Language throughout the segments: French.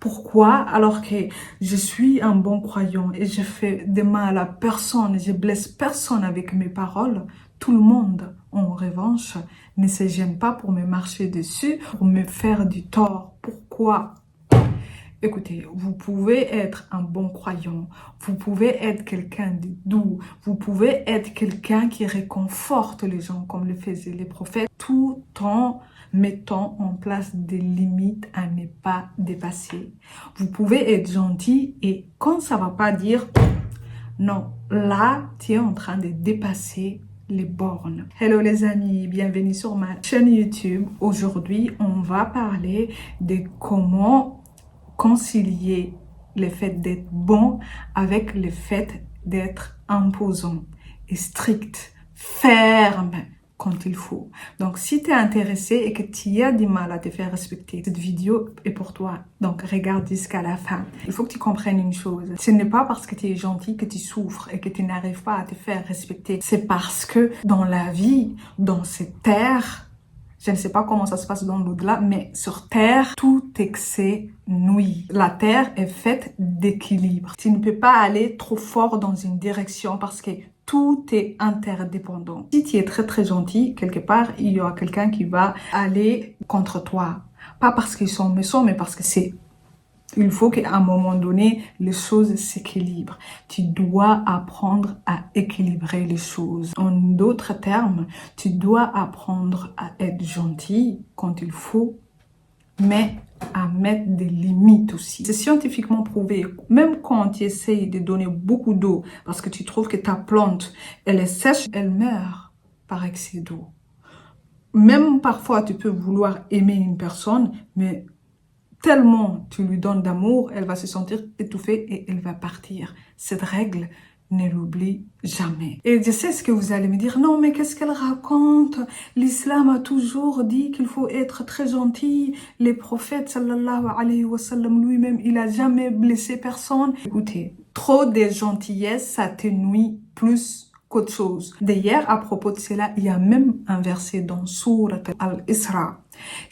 Pourquoi? Alors que je suis un bon croyant et je fais de mal à personne, je blesse personne avec mes paroles. Tout le monde, en revanche, ne se gêne pas pour me marcher dessus, pour me faire du tort. Pourquoi? Écoutez, vous pouvez être un bon croyant, vous pouvez être quelqu'un de doux, vous pouvez être quelqu'un qui réconforte les gens comme le faisaient les prophètes, tout en mettant en place des limites à ne pas dépasser. Vous pouvez être gentil et quand ça va pas dire non, là, tu es en train de dépasser les bornes. Hello les amis, bienvenue sur ma chaîne YouTube. Aujourd'hui, on va parler de comment concilier le fait d'être bon avec le fait d'être imposant et strict, ferme quand il faut. Donc, si tu es intéressé et que tu as du mal à te faire respecter, cette vidéo est pour toi. Donc, regarde jusqu'à la fin. Il faut que tu comprennes une chose. Ce n'est pas parce que tu es gentil que tu souffres et que tu n'arrives pas à te faire respecter. C'est parce que dans la vie, dans cette terre, je ne sais pas comment ça se passe dans l'au-delà, mais sur Terre, tout excès nuit. La Terre est faite d'équilibre. Tu ne peux pas aller trop fort dans une direction parce que tout est interdépendant. Si tu es très très gentil, quelque part, il y aura quelqu'un qui va aller contre toi. Pas parce qu'ils sont méchants, mais parce que il faut qu'à un moment donné, les choses s'équilibrent. Tu dois apprendre à équilibrer les choses. En d'autres termes, tu dois apprendre à être gentil quand il faut, mais à mettre des limites aussi. C'est scientifiquement prouvé. Même quand tu essayes de donner beaucoup d'eau parce que tu trouves que ta plante, elle est sèche, elle meurt par excès d'eau. Même parfois, tu peux vouloir aimer une personne, mais tellement tu lui donnes d'amour, elle va se sentir étouffée et elle va partir. Cette règle, ne l'oublie jamais. Et je sais ce que vous allez me dire, non mais qu'est-ce qu'elle raconte? L'islam a toujours dit qu'il faut être très gentil. Les prophètes sallallahu alayhi wa sallam lui-même, il a jamais blessé personne. Écoutez, trop de gentillesse, ça te nuit plus qu'autre chose. D'ailleurs, à propos de cela, il y a même un verset dans Sourate Al-Isra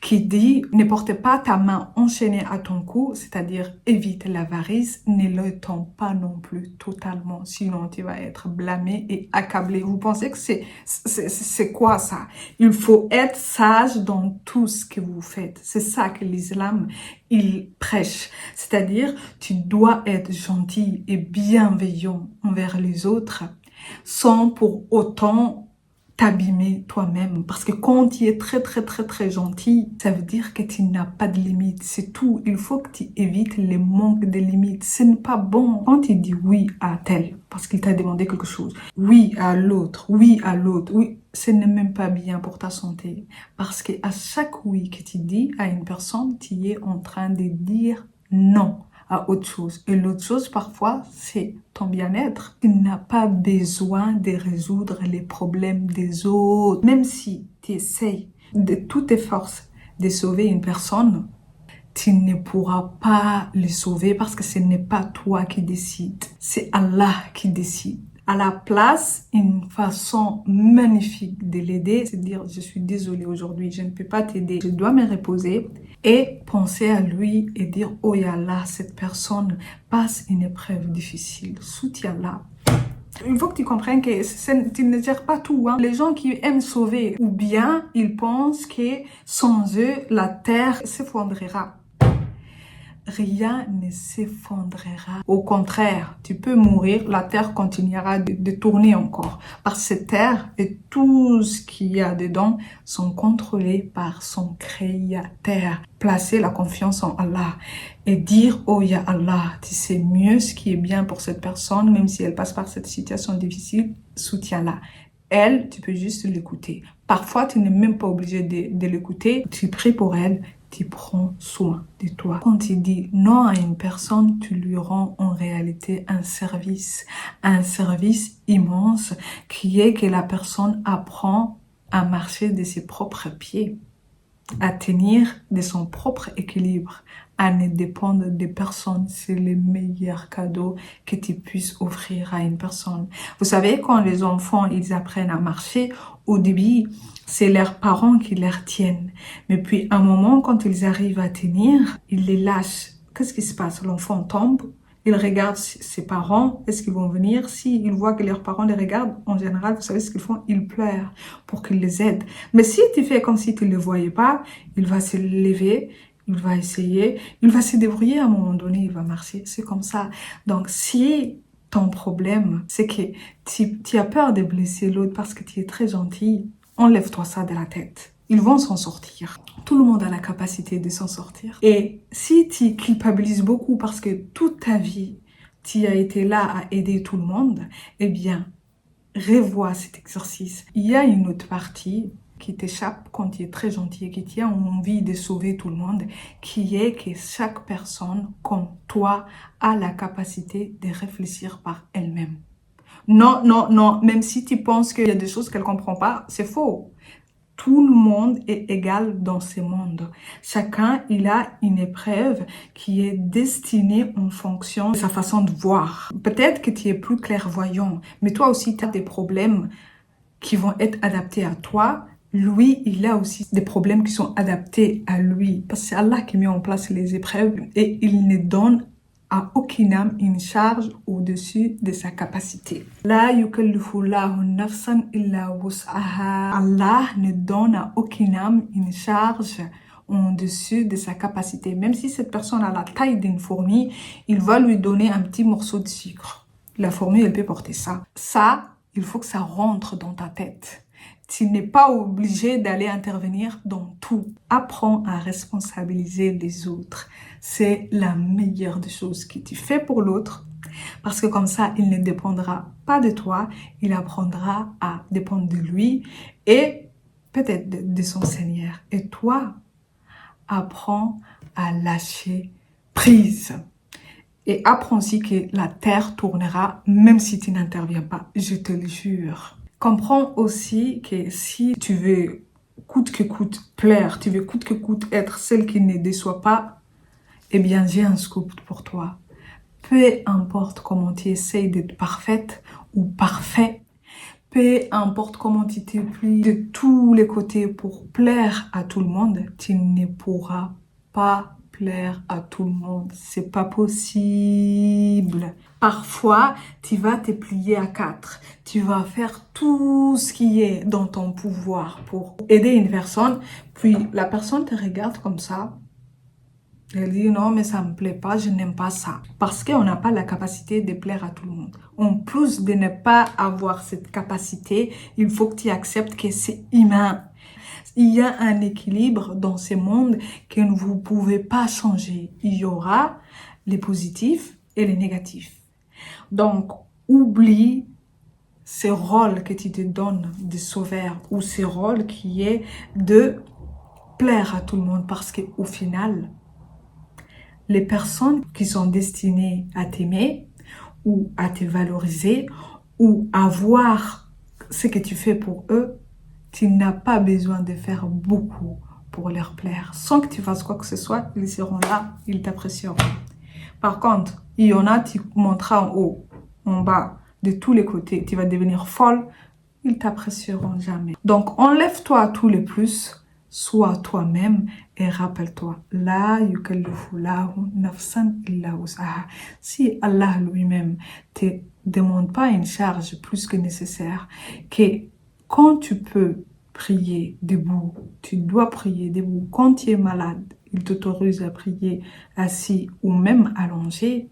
qui dit « Ne porte pas ta main enchaînée à ton cou, c'est-à-dire évite l'avarice, ne le tends pas non plus totalement, sinon tu vas être blâmé et accablé. » Vous pensez que c'est quoi ça? Il faut être sage dans tout ce que vous faites. C'est ça que l'islam, il prêche. C'est-à-dire, tu dois être gentil et bienveillant envers les autres, sans pour autant t'abîmer toi-même. Parce que quand tu es très très très très gentil, ça veut dire que tu n'as pas de limites. C'est tout. Il faut que tu évites les manques de limites. Ce n'est pas bon. Quand tu dis oui à tel, parce qu'il t'a demandé quelque chose, oui à l'autre, oui, ce n'est même pas bien pour ta santé. Parce que à chaque oui que tu dis à une personne, tu es en train de dire non à autre chose. Et l'autre chose, parfois, c'est ton bien-être. Tu n'as pas besoin de résoudre les problèmes des autres. Même si tu essayes de toutes tes forces de sauver une personne, tu ne pourras pas le sauver parce que ce n'est pas toi qui décides. C'est Allah qui décide. À la place, une façon magnifique de l'aider, c'est de dire « Je suis désolée aujourd'hui, je ne peux pas t'aider, je dois me reposer » et penser à lui et dire « Oh Allah, cette personne passe une épreuve difficile, soutiens-la ». Il faut que tu comprennes que tu ne gères pas tout. Hein. Les gens qui aiment sauver, ou bien ils pensent que sans eux, la terre s'effondrera. Rien ne s'effondrera. Au contraire, tu peux mourir, la terre continuera de tourner encore. Parce que cette terre et tout ce qu'il y a dedans sont contrôlés par son créateur. Placer la confiance en Allah et dire « Oh ya Allah, tu sais mieux ce qui est bien pour cette personne, même si elle passe par cette situation difficile, soutiens-la. » Elle, tu peux juste l'écouter. Parfois, tu n'es même pas obligé de l'écouter. Tu pries pour elle. Tu prends soin de toi. Quand tu dis non à une personne, tu lui rends en réalité un service immense qui est que la personne apprend à marcher de ses propres pieds, à tenir de son propre équilibre, à ne dépendre de personne. C'est le meilleur cadeau que tu puisses offrir à une personne. Vous savez, quand les enfants, ils apprennent à marcher, au début, c'est leurs parents qui les tiennent. Mais puis, à un moment, quand ils arrivent à tenir, ils les lâchent. qu'est-ce qui se passe? L'enfant tombe, il regarde ses parents, est-ce qu'ils vont venir? S'il voit que leurs parents les regardent, en général, vous savez ce qu'ils font? Ils pleurent pour qu'ils les aident. Mais si tu fais comme si tu ne le voyais pas, il va se lever, il va essayer, il va se débrouiller à un moment donné, il va marcher. C'est comme ça. Donc, si ton problème, c'est que tu as peur de blesser l'autre parce que tu es très gentil, enlève-toi ça de la tête. Ils vont s'en sortir. Tout le monde a la capacité de s'en sortir. Et si tu culpabilises beaucoup parce que toute ta vie, tu as été là à aider tout le monde, eh bien, revois cet exercice. Il y a une autre partie qui t'échappe quand tu es très gentil et qui tient envie de sauver tout le monde, qui est que chaque personne, comme toi, a la capacité de réfléchir par elle-même. Non, non, non, même si tu penses qu'il y a des choses qu'elle ne comprend pas, c'est faux. Tout le monde est égal dans ce monde. Chacun, il a une épreuve qui est destinée en fonction de sa façon de voir. Peut-être que tu es plus clairvoyant, mais toi aussi, tu as des problèmes qui vont être adaptés à toi. Lui, il a aussi des problèmes qui sont adaptés à lui. Parce que c'est Allah qui met en place les épreuves et il ne donne à aucune âme une charge au-dessus de sa capacité. La yukallifullahu nafsan illa wus'aha. Allah ne donne à aucune âme une charge au-dessus de sa capacité. Même si cette personne a la taille d'une fourmi, il va lui donner un petit morceau de sucre. La fourmi, elle peut porter ça. Ça, il faut que ça rentre dans ta tête. Tu n'es pas obligé d'aller intervenir dans tout. Apprends à responsabiliser les autres. C'est la meilleure des choses que tu fais pour l'autre. Parce que comme ça, il ne dépendra pas de toi. Il apprendra à dépendre de lui et peut-être de son Seigneur. Et toi, apprends à lâcher prise. Et apprends aussi que la terre tournera même si tu n'interviens pas. Je te le jure. Comprends aussi que si tu veux coûte que coûte plaire, tu veux coûte que coûte être celle qui ne déçoit pas, eh bien j'ai un scoop pour toi. Peu importe comment tu essayes d'être parfaite ou parfait, peu importe comment tu te plies de tous les côtés pour plaire à tout le monde, tu ne pourras pas plaire à tout le monde. C'est pas possible. Parfois, tu vas te plier à 4. Tu vas faire tout ce qui est dans ton pouvoir pour aider une personne. Puis, la personne te regarde comme ça. Elle dit non, mais ça me plaît pas, je n'aime pas ça. Parce qu'on n'a pas la capacité de plaire à tout le monde. En plus de ne pas avoir cette capacité, il faut que tu acceptes que c'est humain. Il y a un équilibre dans ce monde que vous ne pouvez pas changer. Il y aura les positifs et les négatifs. Donc, oublie ce rôle que tu te donnes de sauveur ou ce rôle qui est de plaire à tout le monde parce qu'au final, les personnes qui sont destinées à t'aimer ou à te valoriser ou à voir ce que tu fais pour eux, tu n'as pas besoin de faire beaucoup pour leur plaire. Sans que tu fasses quoi que ce soit, ils seront là, ils t'apprécieront. Par contre, il y en a, tu monteras en haut, en bas, de tous les côtés, tu vas devenir folle, ils t'apprécieront jamais. Donc, enlève-toi tous les plus, sois toi-même et rappelle-toi, la yukallifullahu nafsan illa wus'aha. Si Allah lui-même te demande pas une charge plus que nécessaire, que quand tu peux prier debout, tu dois prier debout. Quand tu es malade, il t'autorise à prier assis ou même allongé.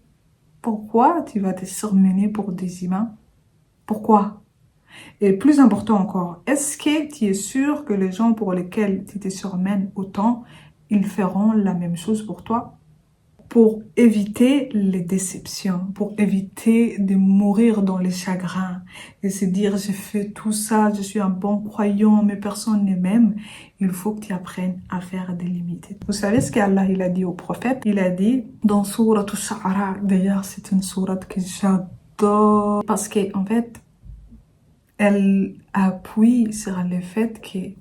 Pourquoi tu vas te surmener pour des humains? Pourquoi? Et plus important encore, est-ce que tu es sûr que les gens pour lesquels tu te surmènes autant, ils feront la même chose pour toi? Pour éviter les déceptions, pour éviter de mourir dans les chagrins et se dire j'ai fait tout ça, je suis un bon croyant, mais personne ne m'aime, il faut que tu apprennes à faire des limites. Vous savez ce qu'Allah il a dit au prophète? Il a dit dans Sourate Al-Shu'ara, d'ailleurs c'est une sourate que j'adore parce que en fait elle appuie sur le fait qu'il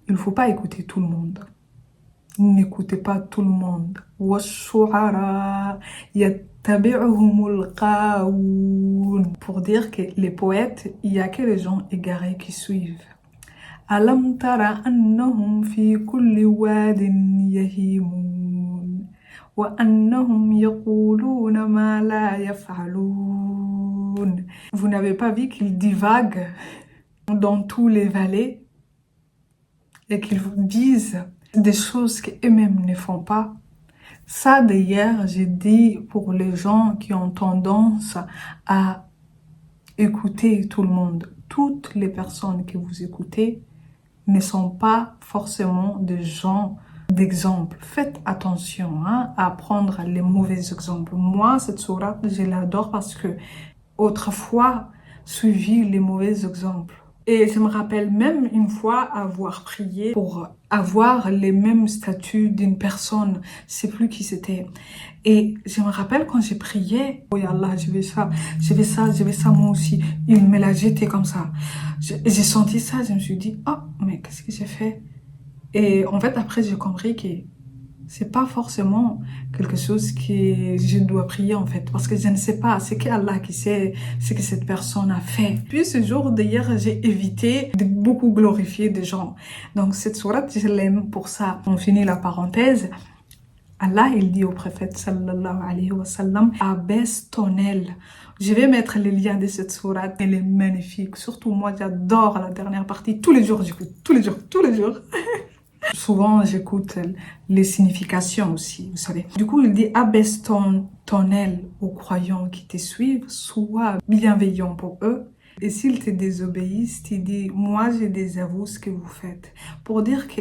ne faut pas écouter tout le monde. N'écoutez pas tout le monde. وَالشُّعَرَاءُ يَتَّبِعُهُمُ الْغَاوُونَ. Pour dire que les poètes, il n'y a que les gens égarés qui suivent. أَلَمْ تَرَ أَنَّهُمْ فِي كُلِّ وَادٍ يَهِيمُونَ وأنهم يقولون ما لا يفعلون. Vous n'avez pas vu qu'ils divaguent dans tous les vallées et qu'ils vous disent des choses qu'eux-mêmes ne font pas. Ça, d'ailleurs, j'ai dit pour les gens qui ont tendance à écouter tout le monde. Toutes les personnes que vous écoutez ne sont pas forcément des gens d'exemple. Faites attention à prendre les mauvais exemples. Moi, cette sourate, je l'adore parce que autrefois, suivi les mauvais exemples. Et je me rappelle même une fois avoir prié pour avoir les mêmes statuts d'une personne. Je sais plus qui c'était. Et je me rappelle quand j'ai prié, oh Allah, je veux ça, je veux ça, je veux ça moi aussi. Il me l'a jeté comme ça. J'ai senti ça, je me suis dit, oh, mais qu'est-ce que j'ai fait? Et en fait, après, j'ai compris que c'est pas forcément quelque chose que je dois prier en fait, parce que je ne sais pas, c'est qu'Allah qui sait ce que cette personne a fait. Puis ce jour d'ailleurs, j'ai évité de beaucoup glorifier des gens. Donc cette sourate, je l'aime pour ça. On finit la parenthèse. Allah, il dit au prophète sallallahu alayhi wa sallam, abaisse ton aile. Je vais mettre les liens de cette sourate, elle est magnifique. Surtout moi, j'adore la dernière partie. Tous les jours, j'écoute. Tous les jours. Souvent, j'écoute les significations aussi, vous savez. Du coup, il dit, abaisse ton aile aux croyants qui te suivent, sois bienveillant pour eux. Et s'ils te désobéissent, tu dis, moi, je désavoue ce que vous faites. Pour dire que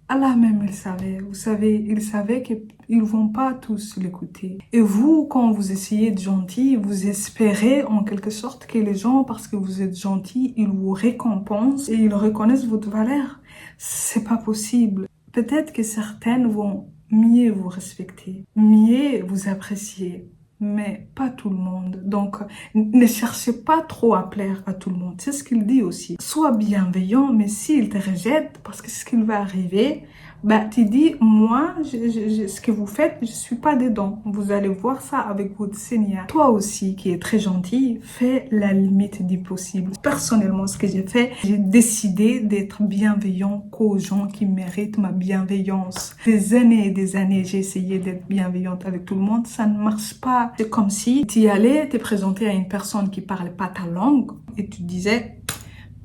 Allah même, il savait, vous savez, il savait qu'ils ne vont pas tous l'écouter. Et vous, quand vous essayez d'être gentil, vous espérez en quelque sorte que les gens, parce que vous êtes gentil, ils vous récompensent et ils reconnaissent votre valeur. C'est pas possible. Peut-être que certaines vont mieux vous respecter, mieux vous apprécier, mais pas tout le monde. Donc, ne cherchez pas trop à plaire à tout le monde. C'est ce qu'il dit aussi. Sois bienveillant, mais s'il te rejette, parce que ce qu'il va arriver, bah, tu dis, moi, ce que vous faites, je suis pas dedans. Vous allez voir ça avec votre Seigneur. Toi aussi, qui est très gentil, fais la limite du possible. Personnellement, ce que j'ai fait, j'ai décidé d'être bienveillant qu'aux gens qui méritent ma bienveillance. Des années, j'ai essayé d'être bienveillante avec tout le monde. Ça ne marche pas. C'est comme si tu allais te présenter à une personne qui parle pas ta langue et tu disais,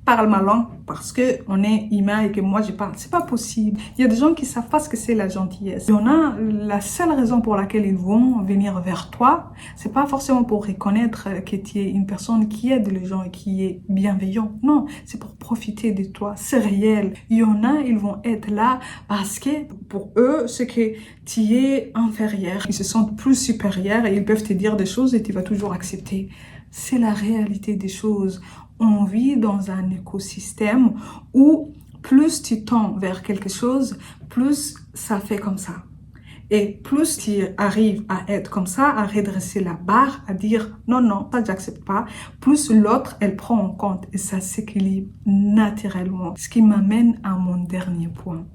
parle ma langue parce que on est humain et que moi je parle. C'est pas possible. Il y a des gens qui savent pas ce que c'est la gentillesse. Il y en a, la seule raison pour laquelle ils vont venir vers toi, c'est pas forcément pour reconnaître que tu es une personne qui aide les gens et qui est bienveillant. Non, c'est pour profiter de toi. C'est réel. Il y en a, ils vont être là parce que pour eux, c'est que tu es inférieur. Ils se sentent plus supérieurs et ils peuvent te dire des choses et tu vas toujours accepter. C'est la réalité des choses. On vit dans un écosystème où plus tu tends vers quelque chose, plus ça fait comme ça. Et plus tu arrives à être comme ça, à redresser la barre, à dire non, non, ça j'accepte pas, plus l'autre, elle prend en compte et ça s'équilibre naturellement. Ce qui m'amène à mon dernier point.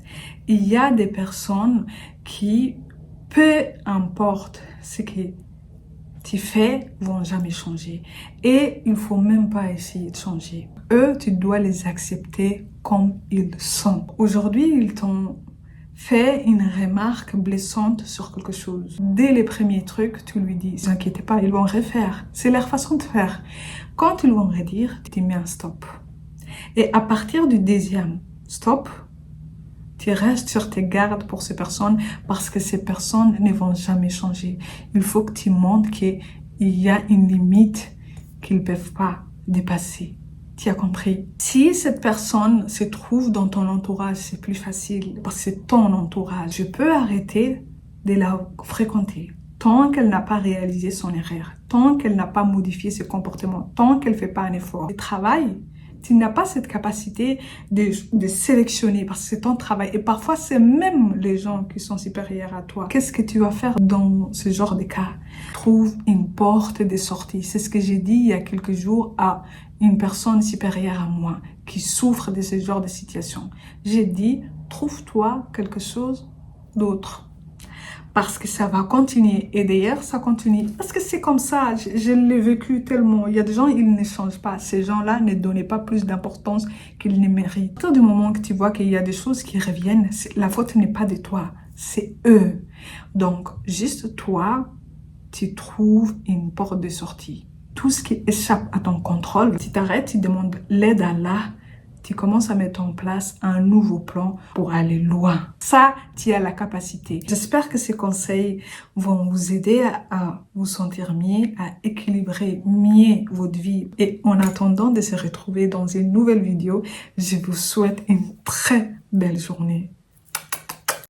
Il y a des personnes qui, peu importe ce qui tes faits vont jamais changer. Et il faut même pas essayer de changer. Eux, tu dois les accepter comme ils sont. Aujourd'hui, ils t'ont fait une remarque blessante sur quelque chose. Dès les premiers trucs, tu lui dis, ne vous inquiétez pas, ils vont refaire. C'est leur façon de faire. Quand ils vont redire, tu mets un stop. Et à partir du deuxième stop, tu restes sur tes gardes pour ces personnes parce que ces personnes ne vont jamais changer. Il faut que tu montres qu'il y a une limite qu'ils ne peuvent pas dépasser. Tu as compris? Si cette personne se trouve dans ton entourage, c'est plus facile parce que c'est ton entourage. Je peux arrêter de la fréquenter tant qu'elle n'a pas réalisé son erreur, tant qu'elle n'a pas modifié ses comportements, tant qu'elle ne fait pas un effort. Le travail, tu n'as pas cette capacité de sélectionner parce que c'est ton travail. Et parfois, c'est même les gens qui sont supérieurs à toi. Qu'est-ce que tu vas faire dans ce genre de cas? Trouve une porte de sortie. C'est ce que j'ai dit il y a quelques jours à une personne supérieure à moi qui souffre de ce genre de situation. J'ai dit, trouve-toi quelque chose d'autre. Parce que ça va continuer. Et d'ailleurs, ça continue. Parce que c'est comme ça. Je l'ai vécu tellement. Il y a des gens, ils ne changent pas. Ces gens-là ne donnaient pas plus d'importance qu'ils ne méritent. À partir du moment que tu vois qu'il y a des choses qui reviennent, la faute n'est pas de toi. c'est eux. Donc, juste toi, tu trouves une porte de sortie. Tout ce qui échappe à ton contrôle, tu t'arrêtes, tu demandes l'aide à Allah, tu commences à mettre en place un nouveau plan pour aller loin. Ça, tu as la capacité. J'espère que ces conseils vont vous aider à vous sentir mieux, à équilibrer mieux votre vie. Et en attendant de se retrouver dans une nouvelle vidéo, je vous souhaite une très belle journée.